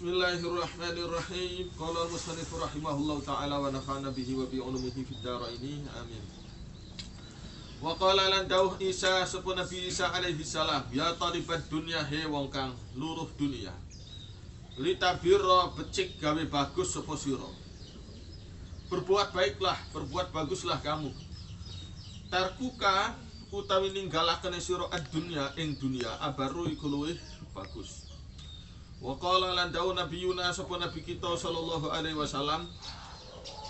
Bismillahirrahmanirrahim. Qala al-musannif rahimahullahu ta'ala wa nafa'ana bihi wa bi ulumihi fid dharaini. Amin. Wa qala lan dawuh Isa sapa Nabi Isa alaihi salam, ya talibat dunya he wong kang luruh dunia. Litabira becik gawe bagus sapa sira. Berbuat baiklah, berbuat baguslah kamu. Tarkuka utawi ninggalaken sira ad-dunya ing dunya abaru iku luwih bagus. Wa qala lan dawuh nabiyuna sapa nabi kita sallallahu alaihi wasallam,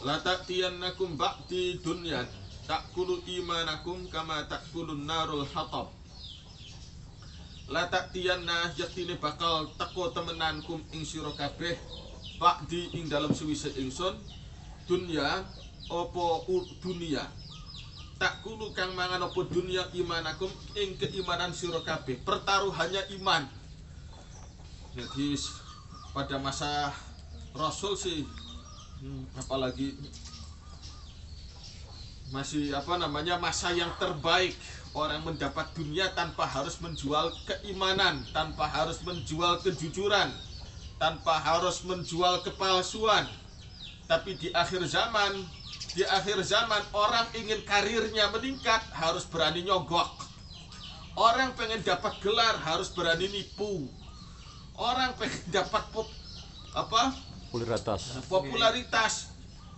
la ta'tiyannakum ba'di dunyan ta'kulu imanakum kama ta'kulun narul hatab. La ta'tiyanna yaktine bakal teko temenankum ing sira kabeh ba'di ing dalem suwise ingsun dunya apa dunia. Ta'kulu kang mangan apa dunya imanakum ing keimanan sira kabeh, pertaruhannya iman. Jadi pada masa Rasul sih apalagi masih masa yang terbaik, orang mendapat dunia tanpa harus menjual keimanan, tanpa harus menjual kejujuran, tanpa harus menjual kepalsuan. Tapi di akhir zaman orang ingin karirnya meningkat harus berani nyogok. Orang pengen dapat gelar harus berani nipu. Orang pengen dapat popularitas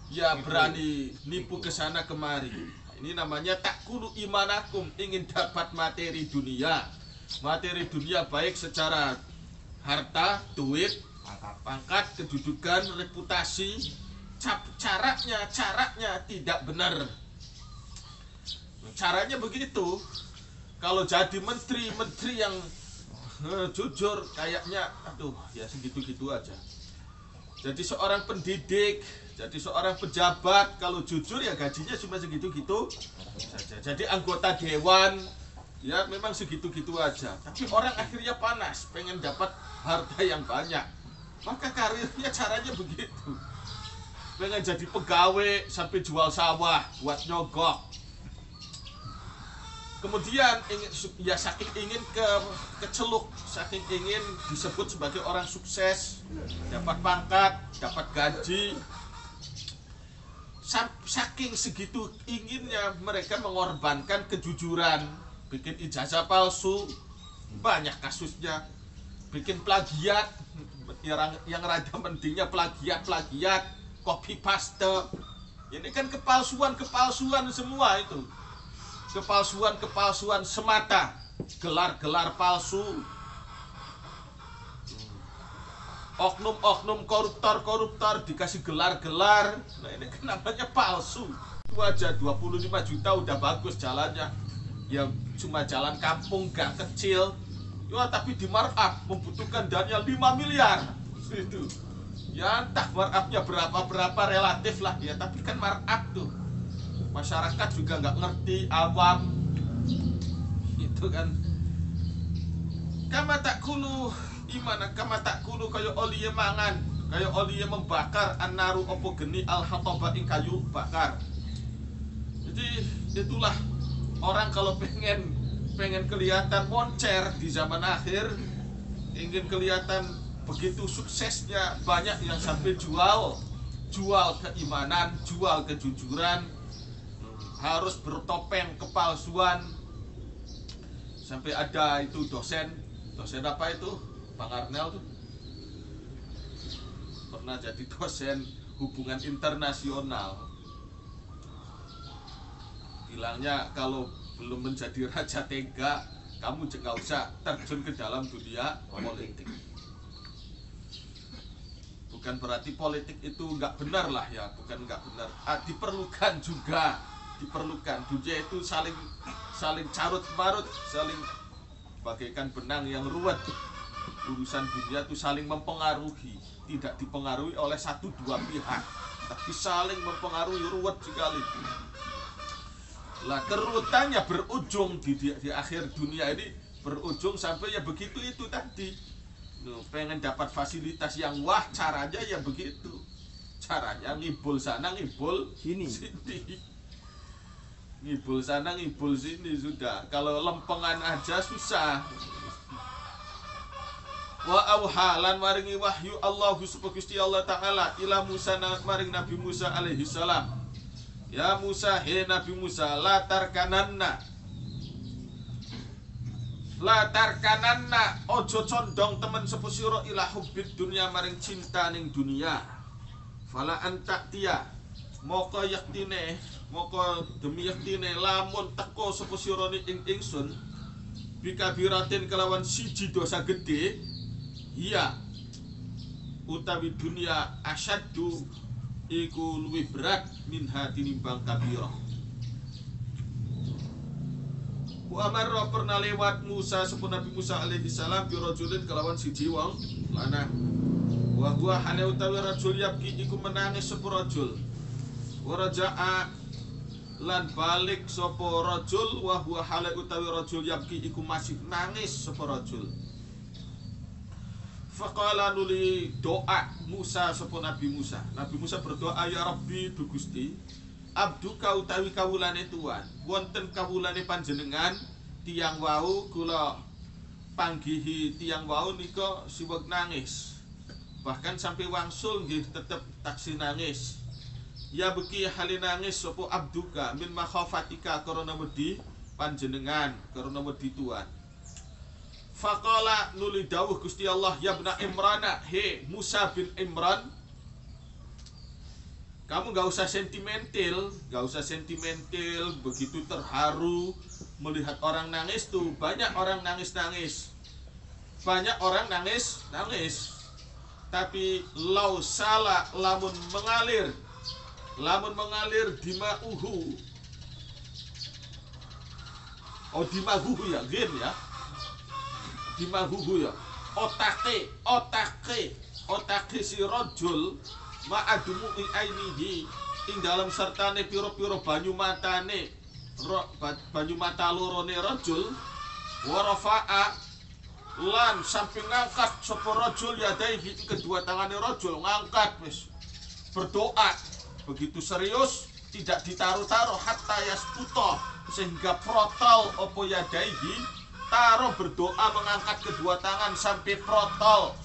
ya berani nipu ke sana kemari. Ini namanya takulu imanakum, ingin dapat materi dunia. Materi dunia baik secara harta, duit, pangkat, kedudukan, reputasi. Caranya tidak benar. Caranya begitu. Kalau jadi menteri yang jujur kayaknya ya segitu-gitu aja. Jadi seorang pendidik, jadi seorang pejabat kalau jujur ya gajinya cuma segitu-gitu saja. Jadi anggota dewan ya memang segitu-gitu aja. Tapi orang akhirnya panas, pengen dapat harta yang banyak. Maka karirnya caranya begitu. Pengen jadi pegawai sampai jual sawah buat nyogok. Kemudian saking ingin keceluk, saking ingin disebut sebagai orang sukses, dapat pangkat, dapat gaji. Saking segitu inginnya mereka mengorbankan kejujuran, bikin ijazah palsu, banyak kasusnya. Bikin plagiat, yang rada mendingnya plagiat, copy paste. Ini kan kepalsuan semua itu. Kepalsuan semata, gelar-gelar palsu, oknum koruptor dikasih gelar-gelar. Nah ini kan namanya palsu. Itu aja 25 juta udah bagus jalannya. Ya cuma jalan kampung gak kecil. Ya tapi di markup membutuhkan dana 5 miliar. Itu. Ya entah markupnya berapa relatif lah ya, tapi kan markup tuh. Masyarakat juga nggak ngerti, awam itu kan. Kama takulu imana, kama takulu kaya oli mangan, kaya oli membakar annaru opo geni al hataba ing kayu bakar. Jadi itulah orang kalau pengen kelihatan moncer di zaman akhir, ingin kelihatan begitu suksesnya, banyak yang sampai jual keimanan, jual kejujuran, harus bertopeng kepalsuan. Sampai ada itu dosen apa itu, Bang Arnel tuh pernah jadi dosen hubungan internasional. Bilangnya kalau belum menjadi raja tega, kamu jangan usah terjun ke dalam dunia politik. Bukan berarti politik itu nggak benar lah ya, bukan nggak benar. Diperlukan juga. Dunia itu saling carut marut, saling bagaikan benang yang ruwet. Urusan dunia itu saling mempengaruhi, tidak dipengaruhi oleh 1-2 pihak, tapi saling mempengaruhi, ruwet sekali. Lah keruwetannya berujung di akhir dunia ini, berujung sampai ya begitu itu tadi. Pengen dapat fasilitas yang wah, caranya ya begitu. Caranya ngibul sana, ngibul sini. Ngibul sana, ngibul sini sudah. Kalau lempengan aja susah. Wa auha lan maringi wahyu Allahu supaya Gusti Allah taala ila Musa maring Nabi Musa alaihi salam. Ya Musa, he Nabi Musa, la tarkananna ojo condong temen sepo sira ila hubbid dunya maring cinta ning dunia. Fala antaktia moko demi yaktine lamun teko sepo sira ing ingsun bikabiratin kelawan siji dosa gede. Iya utawi dunia asyaddu iku luwih berat minha tinimbang kabirah. Wa amarra pernah lewat Musa sepun Nabi Musa alaihi salam bi rajulin kelawan siji wong lanang. Wa huwa hale utawi rajul yabki iku menangis sapa rajul. Wa raja'a lan balik sapa rajul wa huwa hale utawi rajul yabki iku masih nangis sapa rajul. Faqala nuli doa Musa sapa Nabi Musa. Nabi Musa berdoa, ya Rabbi du Gusti, abduka utawi kawulane Tuhan, wonten kawulane panjenengan tiyang wau kula panggihi tiyang wau nika siwek nangis. Bahkan sampai wangsul nggih tetep taksi nangis. Ya beki hale nangis sapa abduka min makhafatika karena wedi panjenengan, karena wedi Tuhan. Faqala nuli dawuh Gusti Allah, ya ibna Imrana, he Musa bin Imran, kamu gak usah sentimental, begitu terharu melihat orang nangis tuh. Banyak orang nangis. Tapi lau salah lamun mengalir dima'uhu. Oh dimahuhu ya, gin ya. Dimahuhu ya, otake si rajul ma'adumu ainihi ing dalam sertane piro-piro banyu mata lorone rajul. Warafa'a lan sampai ngangkat sapa rajul yadaihi kedua tangane rajul, ngangkat wis berdoa begitu serius, tidak ditaruh-taruh hatta yasputo sehingga protol opo yadaihi, taruh berdoa mengangkat kedua tangan sampai protol,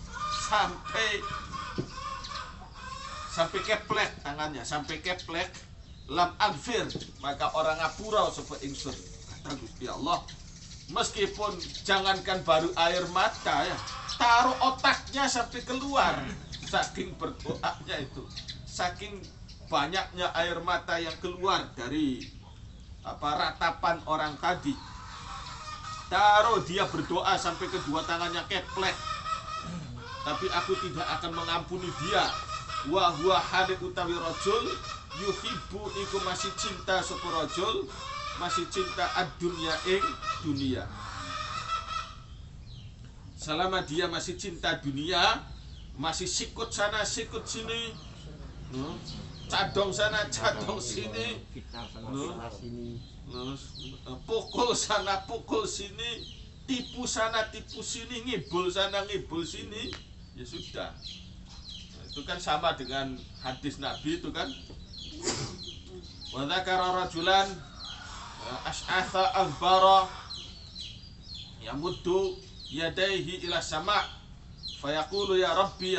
sampai keplek tangannya, sampai keplek. Lam agfir, maka orang ngapura sapa ingsun. Kata Gusti Allah, meskipun jangankan baru air mata ya, taruh otaknya sampai keluar. Saking berdoanya itu, saking banyaknya air mata yang keluar dari ratapan orang tadi. Taruh dia berdoa sampai kedua tangannya keplek, tapi aku tidak akan mengampuni dia. Wa huwa hadik utawi rajul yuhibbu iku masih cinta sapa rajul, masih cinta ad-dunya ing dunia. Selama dia masih cinta dunia, masih sikut sana sikut sini, cadong sana cadong sini, pukul sana pukul sini, tipu sana tipu sini, ngibul sana ngibul sini, ya sudah. Itu kan sama dengan hadis Nabi itu kan. Wa dzakara rajulan ash'atha aghbara yamuddu yadayhi ila sama' fayaqulu ya rabbi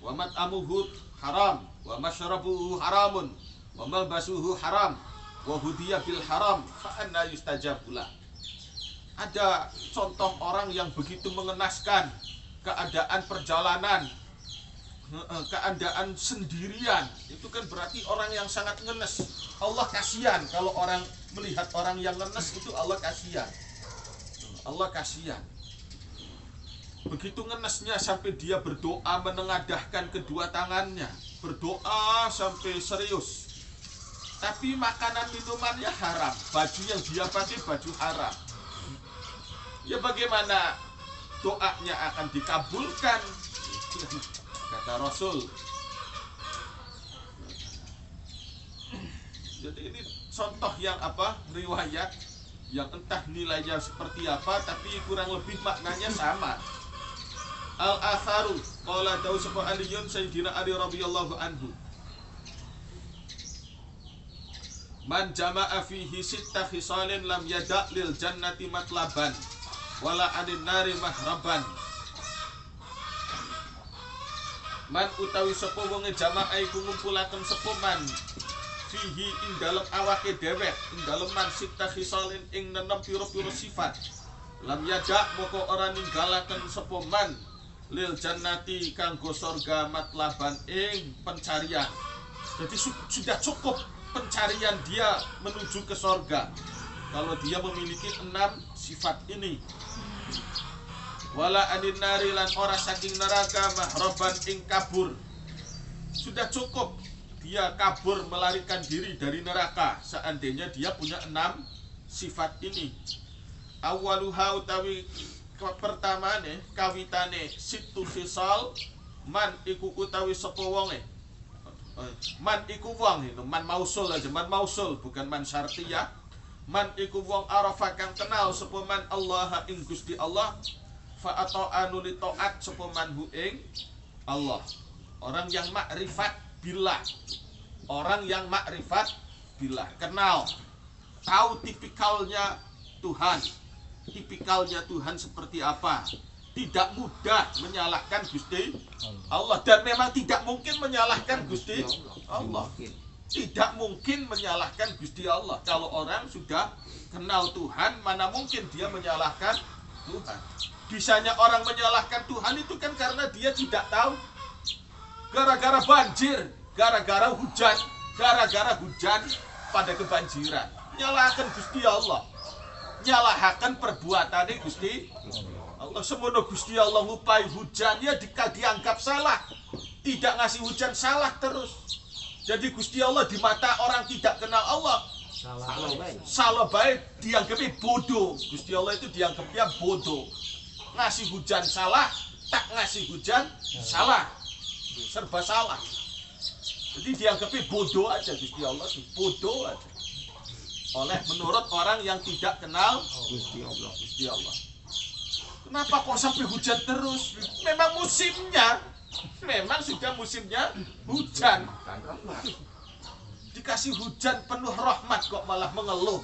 wa mat'amuhu haram wa mashrabuhu haramun wa malbasuhu haram wa hudiya bil haram fa anna yustajabu lah. Ada contoh orang yang begitu mengenaskan, keadaan perjalanan, keadaan sendirian, itu kan berarti orang yang sangat ngenes. Allah kasihan kalau orang melihat orang yang ngenes itu, Allah kasihan. Begitu ngenesnya sampai dia berdoa menengadahkan kedua tangannya, berdoa sampai serius. Tapi makanan minumannya haram, baju yang dia pakai baju haram. Ya bagaimana doanya akan dikabulkan? Kata Rasul. Jadi ini contoh yang riwayat yang entah nilainya seperti apa, tapi kurang lebih maknanya sama. Al-atharu qala dawu sapa Aliyun Sayyidina Ali radhiyallahu anhu, man jama'a fihi sitta khisalin lam yada' lil jannati matlaban wala anin nari mahraban. Man utawi sapa wonge jamaah iku ngumpulaken sapa man fihi ing dalem awake dhewek ing dalem man sita khisalin ing 6 pira-pira sifat. Lam yadak moko ora ninggalaken sapa man lil jannati kanggo surga matlaban ing pencarian. Jadi sudah cukup pencarian dia menuju ke surga kalau dia memiliki 6 sifat ini. Wala anin nari lan ora saking neraka mahroban ing kabur. Sudah cukup dia kabur melarikan diri dari neraka seandainya dia punya 6 sifat ini. Awaluha utawi pertamane kawitane situ khisal man iku utawi sapa wonge. Man iku wong itu man mausul aja, man mausul bukan man syartiyah. Man iku wong arafa kang kenal sapa man Allah ing Gusti Allah fa ata'anu li ta'at sapa manhu ing Allah. Orang yang makrifat billah. Orang yang makrifat billah, kenal, tahu tipikalnya Tuhan. Tipikalnya Tuhan seperti apa. Tidak mudah menyalahkan Gusti Allah dan memang tidak mungkin menyalahkan Gusti Allah. Tidak mungkin menyalahkan Gusti Allah. Kalau orang sudah kenal Tuhan, mana mungkin dia menyalahkan Tuhan. Bisanya orang menyalahkan Tuhan itu kan karena dia tidak tahu. Gara-gara banjir, gara-gara hujan pada kebanjiran. Nyalahkan Gusti Allah. Nyalahkan perbuatannya Gusti Allah. Semono Gusti Allah ngupai hujannya dianggap salah. Tidak ngasih hujan salah terus. Jadi Gusti Allah di mata orang tidak kenal Allah salah baik, dianggapnya bodoh. Gusti Allah itu dianggapnya bodoh. Ngasih hujan salah, tak ngasih hujan salah, serba salah. Jadi dianggapnya bodoh aja Gusti Allah, bodoh aja. Oleh menurut orang yang tidak kenal Gusti Allah. Kenapa kok sampai hujan terus? Memang musimnya, memang sudah musimnya hujan. Dikasih hujan penuh rahmat kok malah mengeluh.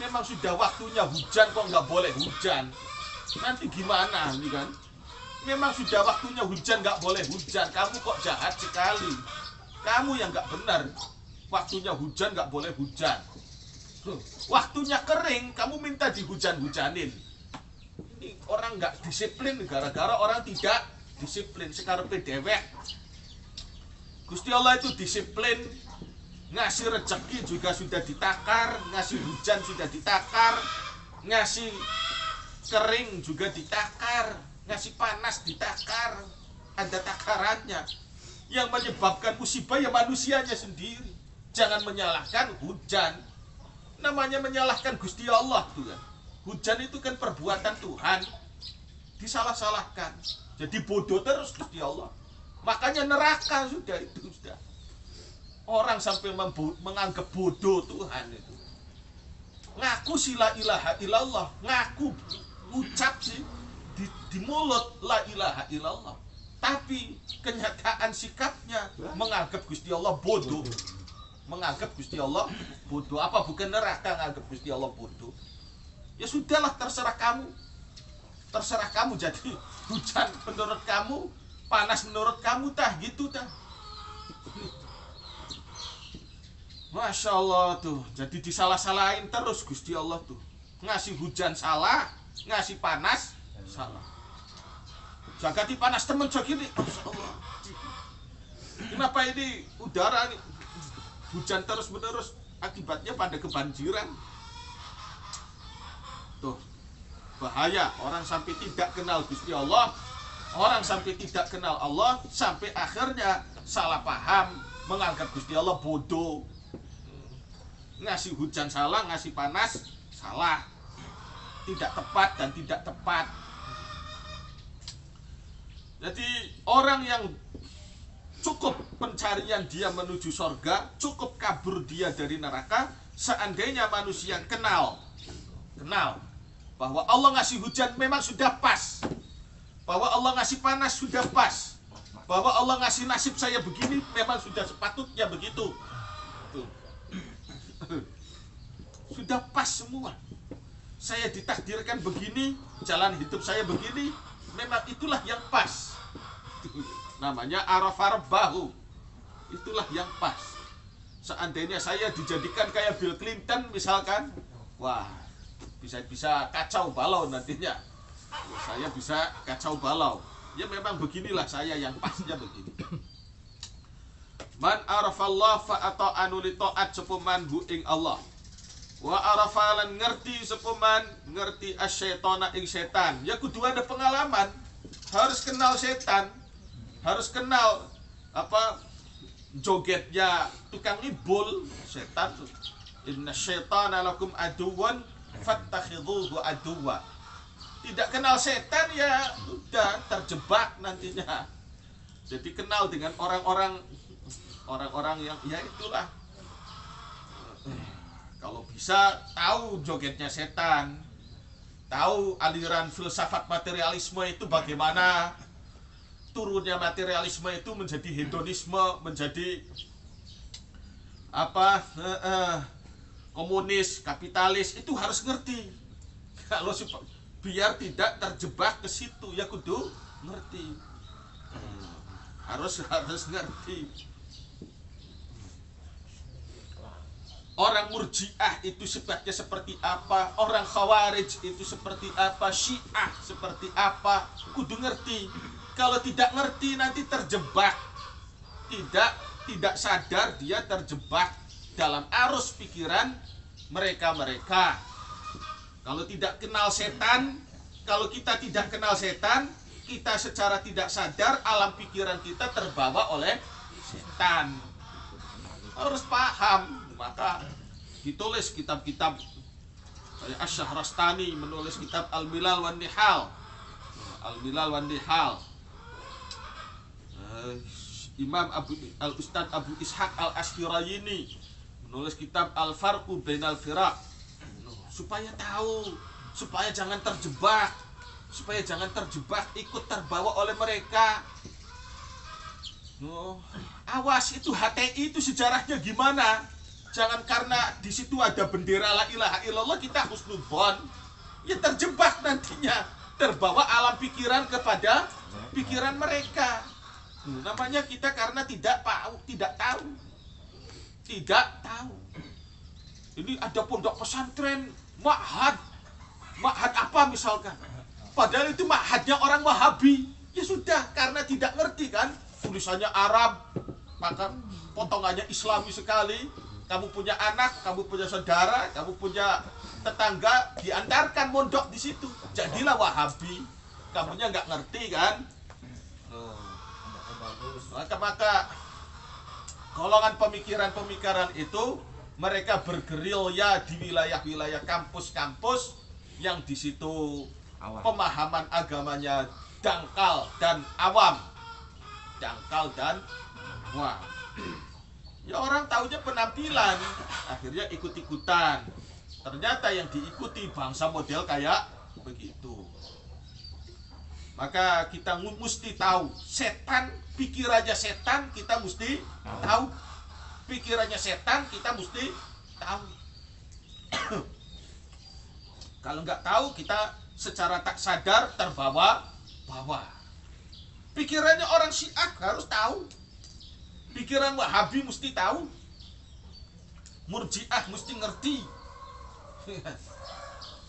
Memang sudah waktunya hujan kok nggak boleh hujan. Nanti gimana ini kan? Memang sudah waktunya hujan nggak boleh hujan. Kamu kok jahat sekali. Kamu yang nggak benar. Waktunya hujan nggak boleh hujan. Waktunya kering kamu minta dihujan-hujanin. Ini orang nggak disiplin gara-gara orang tidak disiplin. Sekarang dewek. Gusti Allah itu disiplin. Ngasih rezeki juga sudah ditakar, ngasih hujan sudah ditakar, ngasih kering juga ditakar, ngasih panas ditakar, ada takarannya. Yang menyebabkan musibah ya manusianya sendiri. Jangan menyalahkan hujan. Namanya menyalahkan Gusti Allah tuh kan. Hujan itu kan perbuatan Tuhan. Disalah-salahkan. Jadi bodoh terus Gusti Allah. Makanya neraka sudah itu sudah. Orang sampai menganggap bodoh Tuhan itu. Ngaku la ilaha illallah, ngaku ucap sih di mulut la ilaha illallah. Tapi kenyataan sikapnya menganggap Gusti Allah bodoh. Menganggap Gusti Allah bodoh. Apa bukan neraka menganggap Gusti Allah bodoh? Ya sudahlah, terserah kamu. Terserah kamu jadi hujan menurut kamu, panas menurut kamu, tah gitu tah. Masya Allah tuh, jadi disalah-salahin terus Gusti Allah tuh. Ngasih hujan salah, ngasih panas salah. Jagati panas temen jagini, Masya Allah. Kenapa ini udara nih hujan terus menerus, akibatnya pada kebanjiran. Tuh, bahaya orang sampai tidak kenal Gusti Allah. Orang sampai tidak kenal Allah, sampai akhirnya salah paham, menganggap Gusti Allah bodoh. Ngasih hujan salah, ngasih panas salah, tidak tepat dan tidak tepat. Jadi orang yang cukup pencarian dia menuju surga, cukup kabur dia dari neraka, seandainya manusia kenal bahwa Allah ngasih hujan memang sudah pas, bahwa Allah ngasih panas sudah pas, bahwa Allah ngasih nasib saya begini memang sudah sepatutnya begitu. Tuh. Sudah pas semua. Saya ditakdirkan begini, jalan hidup saya begini, memang itulah yang pas. Namanya arafa rabbahu. Itulah yang pas. Seandainya saya dijadikan kayak Bill Clinton misalkan, wah, bisa kacau balau nantinya. Saya bisa kacau balau. Ya memang beginilah saya, yang pasnya begini. Man arafallah fa ata'anu li ta'at sepuman hu ing Allah. Wa arafalan ngerti sepuman ngerti asyaitona ing setan. Ya kudu ada pengalaman. Harus kenal setan. Harus kenal apa jogetnya tukang ibul setan. Inna syaitana lakum aduwan fattakhidhuhu aduwa. Tidak kenal setan ya udah terjebak nantinya. Jadi kenal dengan orang-orang yang ya itulah. Kalau bisa tahu jogetnya setan, tahu aliran filsafat materialisme itu bagaimana, turunnya materialisme itu menjadi hedonisme, menjadi apa komunis, kapitalis, itu harus ngerti. Kalau biar tidak terjebak ke situ ya kudu ngerti. Harus ngerti. Orang Murji'ah itu sifatnya seperti apa, orang Khawarij itu seperti apa, Syiah seperti apa, kudu ngerti. Kalau tidak ngerti nanti terjebak. Tidak sadar dia terjebak dalam arus pikiran mereka. Kalau tidak kenal setan, kalau kita tidak kenal setan, kita secara tidak sadar alam pikiran kita terbawa oleh setan. Harus paham. Maka ditulis kitab-kitab kayak Asy-Syahrastani menulis kitab Al-Milal wan Nihal. Al-Milal wan Nihal. Imam Al-Ustadz Abu Ishaq Al-Ashtirayini menulis kitab Al-Farqu Bainal Firaq. Supaya tahu, supaya jangan terjebak, ikut terbawa oleh mereka. Awas, itu HTI itu sejarahnya gimana? Jangan karena di situ ada bendera la ilaha illallah kita husnudzon. Ya terjebak nantinya, terbawa alam pikiran kepada pikiran mereka. Namanya kita karena tidak tahu. Ini ada pondok pesantren, ma'had apa misalkan. Padahal itu ma'hadnya orang Wahabi. Ya sudah, karena tidak ngerti kan, tulisannya Arab, maka potongannya Islami sekali. Kamu punya anak, kamu punya saudara, kamu punya tetangga, diantarkan mondok di situ. Jadilah Wahabi. Kamunya nggak ngerti kan? Maka golongan pemikiran itu mereka bergerilya di wilayah-wilayah kampus-kampus yang di situ pemahaman agamanya dangkal dan awam. Ya orang tahunya penampilan, akhirnya ikut-ikutan. Ternyata yang diikuti bangsa model kayak begitu. Maka kita mesti tahu setan, pikirannya setan kita mesti tahu. Pikirannya setan kita mesti tahu. Kalau nggak tahu kita secara tak sadar terbawa. Pikirannya orang Syiah harus tahu. Pikiran Wahabi mesti tahu. Murji'ah mesti ngerti.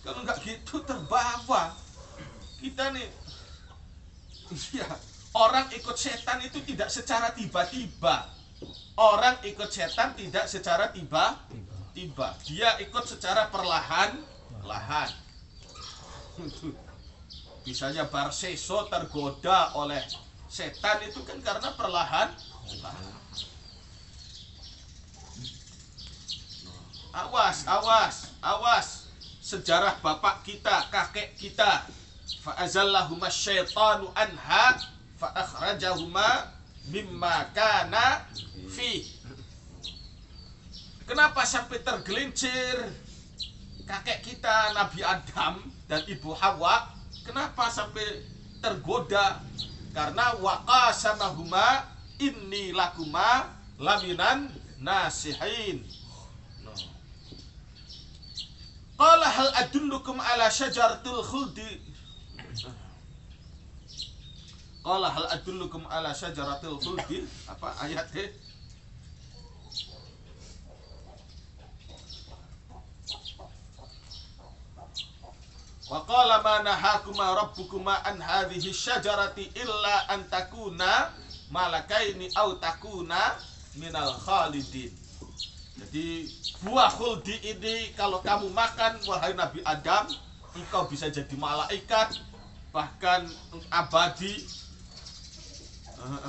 Kalau nggak gitu terbawa. Kita nih, ya, orang ikut setan itu tidak secara tiba-tiba. Orang ikut setan tidak secara tiba-tiba. Dia ikut secara perlahan-lahan. Misalnya Barseso tergoda oleh setan itu kan karena perlahan. Awas. Sejarah bapak kita, kakek kita. Fa'azallahuma syaitanu anha fa'akhrajahuma mimma kana fi. Kenapa sampai tergelincir kakek kita Nabi Adam dan Ibu Hawa? Kenapa sampai tergoda? Karena waqasamahuma inni lakuma laminan nasihin. Qala hal adullukum ala syajaratul khuldi Qala hal adullukum ala syajaratil khuldi. Apa ayatnya? Wa qala ma nahakuma rabbukuma an hadhihi syajarati illa an takuna malakaini aw takuna minal khalidin. Jadi buah khuldi ini kalau kamu makan, wahai Nabi Adam, engkau bisa jadi malaikat, bahkan abadi,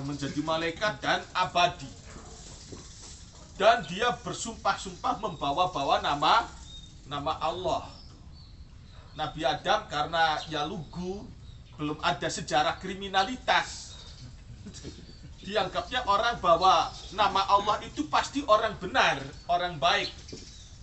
menjadi malaikat dan abadi. Dan dia bersumpah-sumpah membawa-bawa nama Allah. Nabi Adam karena ya lugu, belum ada sejarah kriminalitas, dianggapnya orang bahwa nama Allah itu pasti orang benar, orang baik,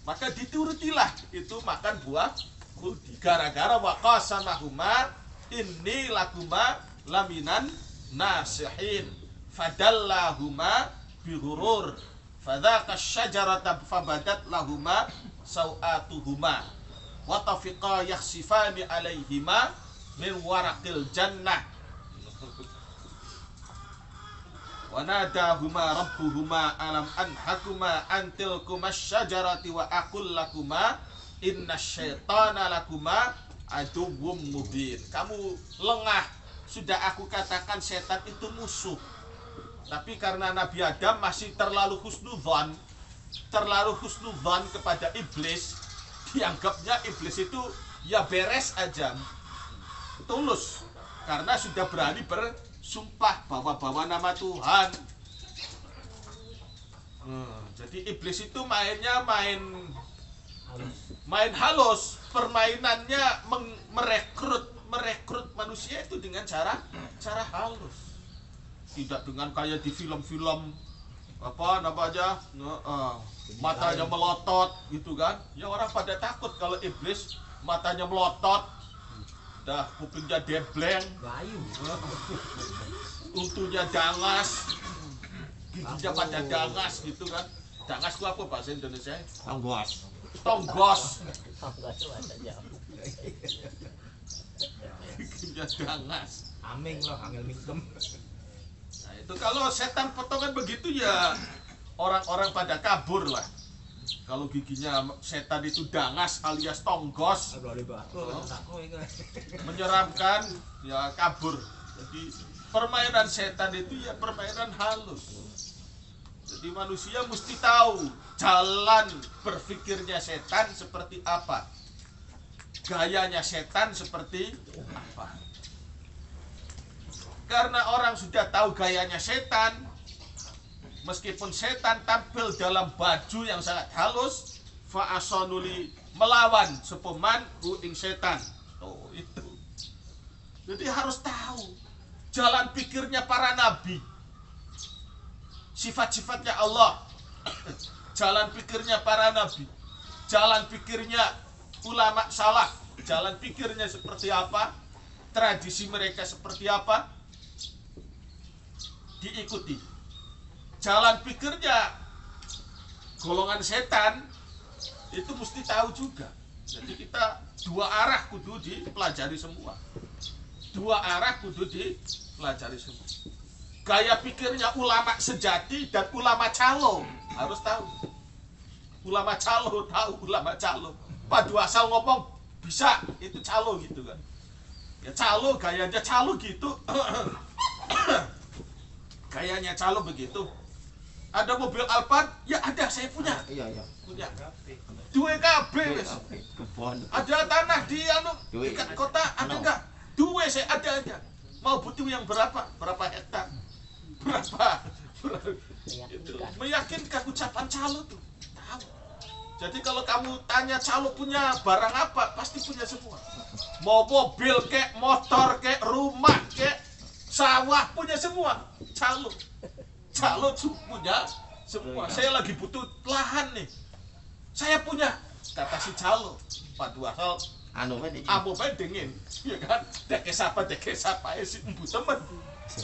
maka diturutilah itu makan buah khuldi. Gara-gara waqasamahuma inni lakuma laminan nasihin fadallahuma bihurur fadzaqa syajarata fabadat lahuma sau'atuhuma wa tafiqa yakhsifani alaihima min waraqil jannah wa nadahuma rabbuhuma alam anhakuma antilkuma syajarati wa aqul lakuma inna syaitana lakuma aduwwum mubin. Kamu lengah, sudah aku katakan setan itu musuh. Tapi karena Nabi Adam masih terlalu husnudzon kepada iblis, dianggapnya iblis itu ya beres aja, tulus, karena sudah berani bersumpah bawa-bawa nama Tuhan. Jadi iblis itu mainnya main halus, permainannya merekrut manusia itu dengan cara halus, tidak dengan kayak di film-film apa namanya matanya melotot gitu kan. Ya orang pada takut kalau iblis matanya melotot, dah kupingnya debleng, untunya dangas, giginya pada dangas gitu kan. Dangas itu apa bahasa Indonesia? Tonggos. Giginya dangas. Aming loh, angel mingkem. Nah itu kalau setan potongan begitu ya orang-orang pada kabur lah. Kalau giginya setan itu dangas alias tonggos, menyeramkan, ya kabur. Jadi permainan setan itu ya permainan halus. Jadi manusia mesti tahu jalan berpikirnya setan seperti apa, gayanya setan seperti apa. Karena orang sudah tahu gayanya setan, meskipun setan tampil dalam baju yang sangat halus, fa'asonuli melawan sepeman ing setan. Oh itu. Jadi harus tahu jalan pikirnya para nabi, sifat-sifatnya Allah, jalan pikirnya para nabi, jalan pikirnya ulama salaf, jalan pikirnya seperti apa, tradisi mereka seperti apa, diikuti. Jalan pikirnya golongan setan itu mesti tahu juga. Jadi kita dua arah kudu dipelajari semua. Dua arah kudu dipelajari semua. Gaya pikirnya ulama sejati dan ulama calo harus tahu. Ulama calo tahu, ulama calo. Padu asal ngomong bisa, itu calo gitu kan. Ya calo, gayanya calo gitu. Gayanya calo begitu. Ada mobil Alphard, ya ada, saya punya. Iya. Punya. 2 KB wes. Ada tanah di dekat kota, ada enggak? 2 saya ada aja. Mau butuh yang berapa? Berapa hektar? Berapa? Itu meyakinkan ucapan calo tuh. Tahu. Jadi kalau kamu tanya calo punya barang apa, pasti punya semua. Mau mobil kek, motor kek, rumah kek, sawah punya semua. Calo punya semua. Saya lagi butuh lahan nih, saya punya. Kata si calo, padu asal amo dingin, ya kan? Deke sapa si embu temen.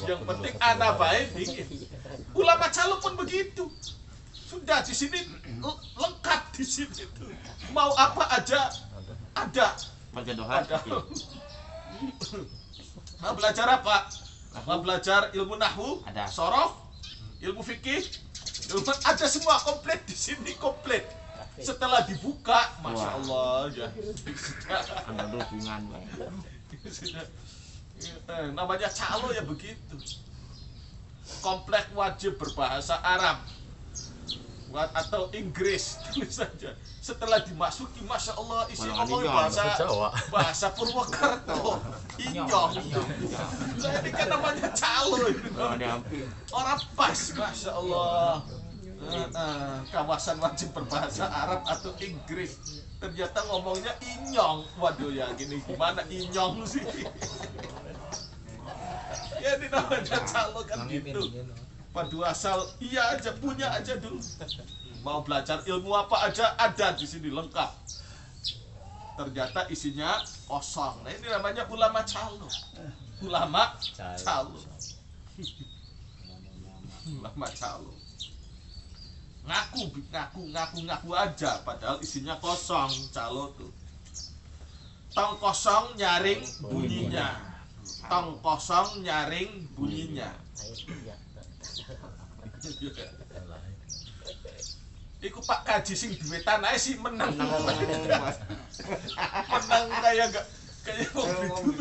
Yang penting anak baik dingin. Ulama calo pun begitu. Sudah di sini lengkap di sini tuh. Mau apa aja ada. Mau belajar apa? Mau belajar ilmu nahwu, Ada. sorof, ilmu fikih, ada semua komplit di sini komplit. Setelah dibuka, masya Allah ya. Ada hubungan, Pak. Namanya calo ya begitu. Komplek wajib berbahasa Arab atau Inggris tulis saja. Setelah dimasuki, masya Allah isi ngomongnya bahasa Purwokerto, Inyong. Saya ini kan namanya calo ini. Orang pas, masya Allah. Kawasan wajib berbahasa Arab atau Inggris. Ternyata ngomongnya Inyong. Waduh ya gini gimana Inyong sih? Ya ini namanya calo kan gitu. Padu asal iya aja, punya aja dulu. Mau belajar ilmu apa aja ada di sini lengkap. Ternyata isinya kosong. Nah ini namanya ulama calo. Ulama calo. Ulama calo. Ngaku aja padahal isinya kosong. Calo tuh. Tong kosong nyaring bunyinya. Tong kosong nyaring bunyinya. Iku Pak Kaji sing duwe tanah sih menang. Menang kayak mobil.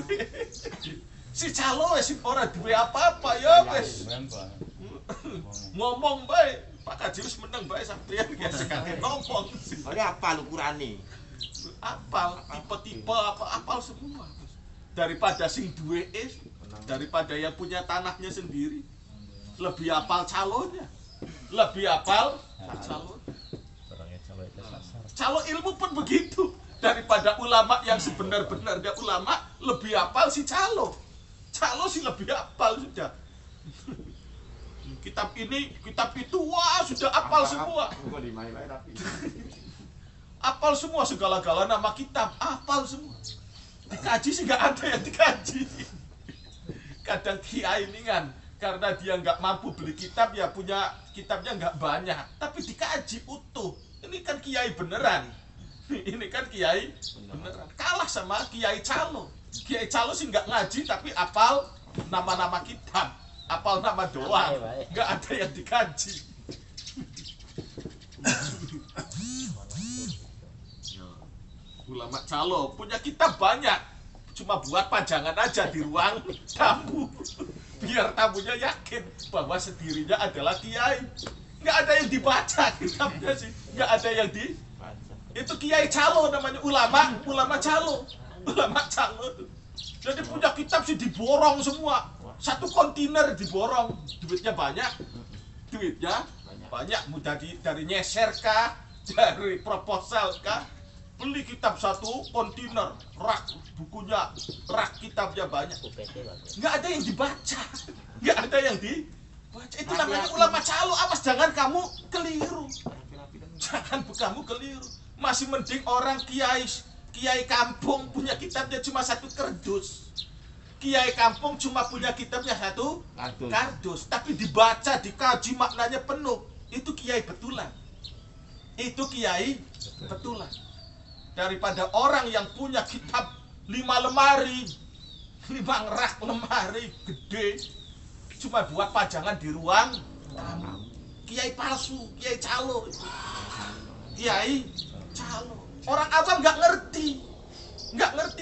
Si calo sih ora duwe apa-apa ya wes. Ngomong bae, Pak Kaji wis menang bae sampeyan ya sekali ngomong. Ini apa ukurane? Apal tipe-tipe apal semua. Daripada sing duwe daripada yang punya tanahnya sendiri. Lebih apal calonnya. Lebih apal calon. Calo ilmu pun begitu. Daripada ulama yang sebenar-benarnya ulama, lebih apal si calo. Calo sih lebih apal sudah. Kitab ini, kitab itu, wah sudah apal semua. Apal semua segala-gala nama kitab, apal semua. Dikaji sih nggak ada yang dikaji. Kadang kiai ini kan, karena dia nggak mampu beli kitab ya punya kitabnya nggak banyak, tapi dikaji utuh. Ini kan kiai beneran. Ini kan kiai beneran. Kalah sama kiai calo. Kiai calo sih nggak ngaji tapi apal nama-nama kitab, apal nama doang, nggak ada yang dikaji. Ulama calo punya kitab banyak, cuma buat pajangan aja di ruang tamu, biar tamunya yakin bahwa sendirinya adalah kiai. Nggak ada yang dibaca kitabnya sih, nggak ada yang itu kiai calo namanya, ulama calo. Jadi punya kitab sih diborong semua, satu kontainer diborong, duitnya banyak, mudah dari nyeser kah, dari proposal kah, beli kitab satu kontainer, rak bukunya, rak kitabnya banyak, nggak ada yang dibaca, nggak ada yang dibaca. Itu namanya ulama calo. Awas jangan kamu keliru, Masih mending orang kiai kampung punya kitabnya cuma satu kardus. Kiai kampung cuma punya kitabnya satu kardus, tapi dibaca, dikaji, maknanya penuh. Itu kiai betulan. Daripada orang yang punya kitab 5 lemari, 5 rak lemari gede, cuma buat pajangan di ruang tamu. Kiai palsu, kiai calo. Orang awam nggak ngerti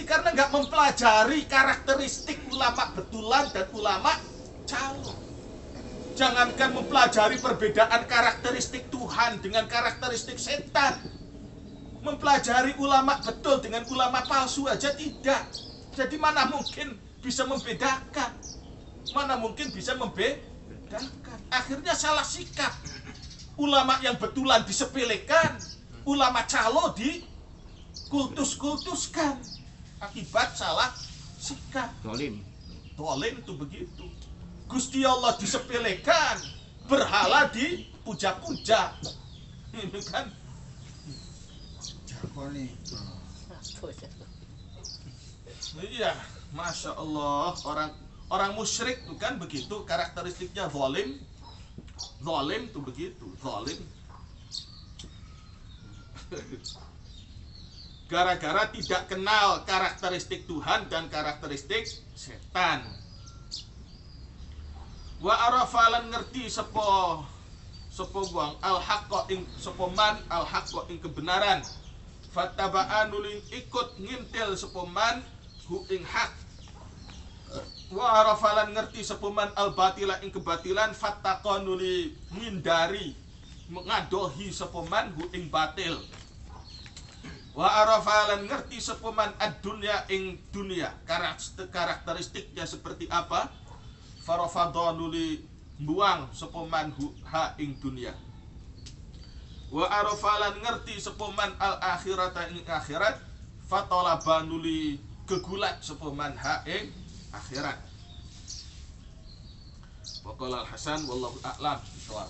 karena nggak mempelajari karakteristik ulama betulan dan ulama calo. Jangankan mempelajari perbedaan karakteristik Tuhan dengan karakteristik setan, mempelajari ulama betul dengan ulama palsu aja tidak. Jadi mana mungkin bisa membedakan? Akhirnya salah sikap. Ulama yang betulan disepelekan, ulama calo dikultus-kultuskan. Akibat salah sikap. Dolim itu begitu. Gusti Allah disepelekan, berhala dipuja-puja. Ini kan iya, masya Allah, orang musyrik itu kan begitu karakteristiknya, zalim itu begitu, zalim. Gara-gara tidak kenal karakteristik Tuhan dan karakteristik setan. Wa arafa lan ngerti sapa wong al haqqa ing sapa man al haqqa ing kebenaran. Fattaba'an nuli ikut ngintil sapa man hu ing hak. Wa arafa lan ngerti sapa man al batila ing kebatilan. Fattaqa nuli ngindari ngadohi sapa man hu ing batil. Wa arafa lan ngerti sapa man ad-dunya ing dunia, karakteristiknya seperti apa. Farafadha nuli buang sapa man ha ing dunia. Wa arafa lan ngerti sapa man al akhirata ing akhirat. Fatalaba nuli kegulat sapa man ha ing akhirat. Wa qala al Hasan wallahu a'lam bishawab.